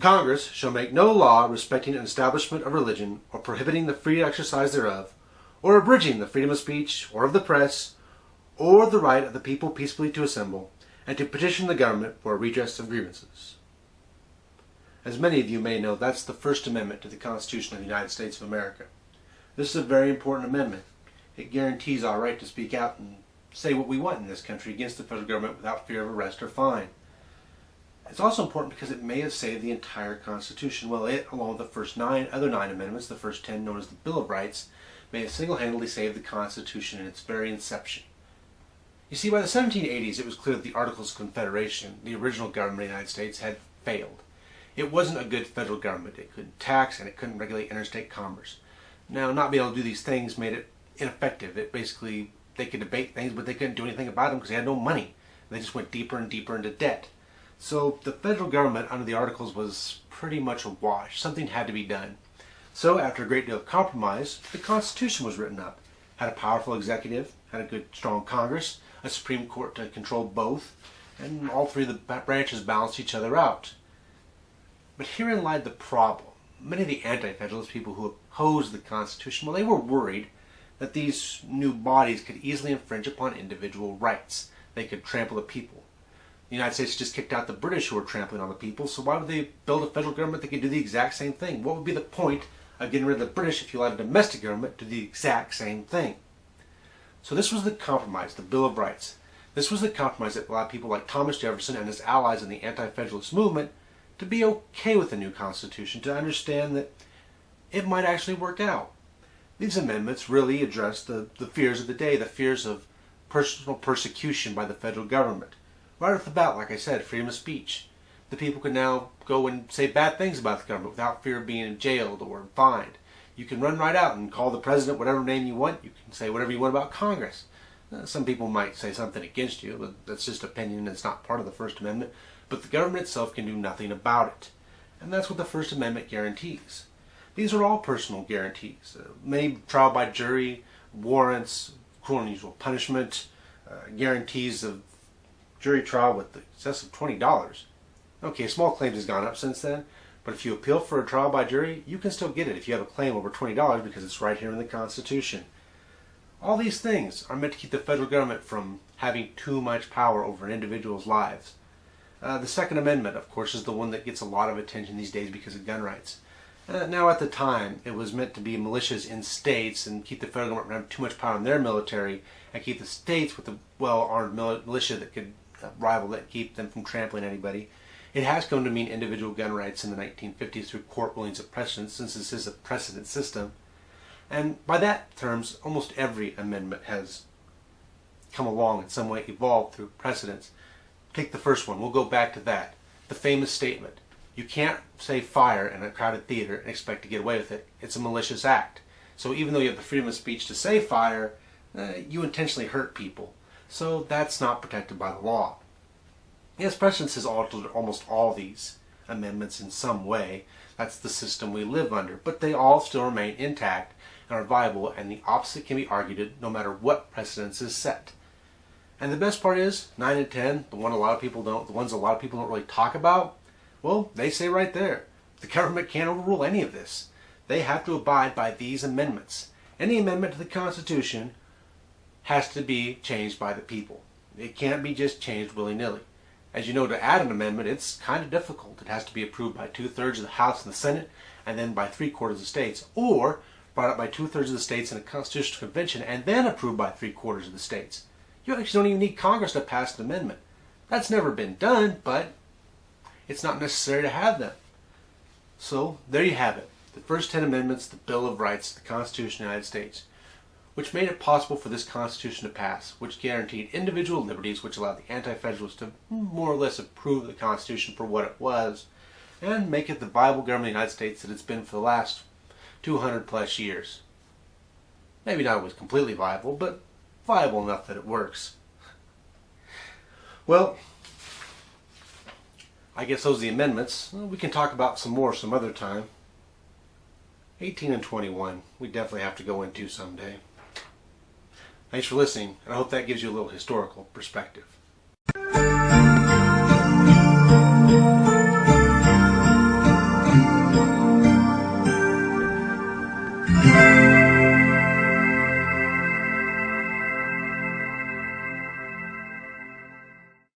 Congress shall make no law respecting an establishment of religion, or prohibiting the free exercise thereof, or abridging the freedom of speech, or of the press, or the right of the people peaceably to assemble, and to petition the government for a redress of grievances. As many of you may know, that's the First Amendment to the Constitution of the United States of America. This is a very important amendment. It guarantees our right to speak out and say what we want in this country against the federal government without fear of arrest or fine. It's also important because it may have saved the entire Constitution. Well, it, along with the first other nine amendments, the first 10 known as the Bill of Rights, may have single-handedly saved the Constitution in its very inception. You see, by the 1780s, it was clear that the Articles of Confederation, the original government of the United States, had failed. It wasn't a good federal government. It couldn't tax and it couldn't regulate interstate commerce. Now, not being able to do these things made it ineffective. It basically, they could debate things, but they couldn't do anything about them because they had no money. They just went deeper and deeper into debt. So the federal government under the Articles was pretty much a wash. Something had to be done. So after a great deal of compromise, the Constitution was written up. Had a powerful executive, had a good strong Congress, a Supreme Court to control both, and all three of the branches balanced each other out. But herein lied the problem. Many of the anti-federalist people who opposed the Constitution, well, they were worried that these new bodies could easily infringe upon individual rights. They could trample the people. The United States just kicked out the British who were trampling on the people, so why would they build a federal government that could do the exact same thing? What would be the point of getting rid of the British if you allowed a domestic government to do the exact same thing? So this was the compromise, the Bill of Rights. This was the compromise that allowed people like Thomas Jefferson and his allies in the anti-federalist movement to be okay with the new Constitution, to understand that it might actually work out. These amendments really addressed the fears of the day, the fears of personal persecution by the federal government. Right off the bat, like I said, freedom of speech. The people could now go and say bad things about the government without fear of being jailed or fined. You can run right out and call the president whatever name you want. You can say whatever you want about Congress. Some people might say something against you, but that's just opinion and it's not part of the First Amendment. But the government itself can do nothing about it. And that's what the First Amendment guarantees. These are all personal guarantees. Many trial by jury, warrants, cruel and unusual punishment, guarantees of jury trial with the excess of $20. Okay, small claims has gone up since then, but if you appeal for a trial by jury, you can still get it if you have a claim over $20 because it's right here in the Constitution. All these things are meant to keep the federal government from having too much power over an individual's lives. The Second Amendment, of course, is the one that gets a lot of attention these days because of gun rights. Now, at the time, it was meant to be militias in states and keep the federal government from having too much power in their military and keep the states with a well-armed militia that could rival that, keep them from trampling anybody. It has come to mean individual gun rights in the 1950s through court rulings of precedent, since this is a precedent system. And by that terms, almost every amendment has come along in some way, evolved through precedents. Take the first one. We'll go back to that. The famous statement. You can't say fire in a crowded theater and expect to get away with it. It's a malicious act. So even though you have the freedom of speech to say fire, you intentionally hurt people. So that's not protected by the law. Yes, precedence has altered almost all these amendments in some way. That's the system we live under. But they all still remain intact and are viable, and the opposite can be argued no matter what precedence is set. And the best part is, 9 and 10, the ones a lot of people don't really talk about, well, they say right there, the government can't overrule any of this. They have to abide by these amendments. Any amendment to the Constitution has to be changed by the people. It can't be just changed willy-nilly. As you know, to add an amendment, it's kind of difficult. It has to be approved by 2/3 of the House and the Senate, and then by 3/4 of the states, or brought up by 2/3 of the states in a constitutional convention, and then approved by 3/4 of the states. You actually don't even need Congress to pass an amendment. That's never been done, but it's not necessary to have them. So, there you have it. The first 10 amendments, the Bill of Rights, the Constitution of the United States, which made it possible for this Constitution to pass, which guaranteed individual liberties, which allowed the anti-federalists to more or less approve the Constitution for what it was, and make it the viable government of the United States that it's been for the last 200 plus years. Maybe not always completely viable, but viable enough that it works. Well, I guess those are the amendments. We can talk about some more some other time. 18 and 21, we definitely have to go into someday. Thanks for listening, and I hope that gives you a little historical perspective. you.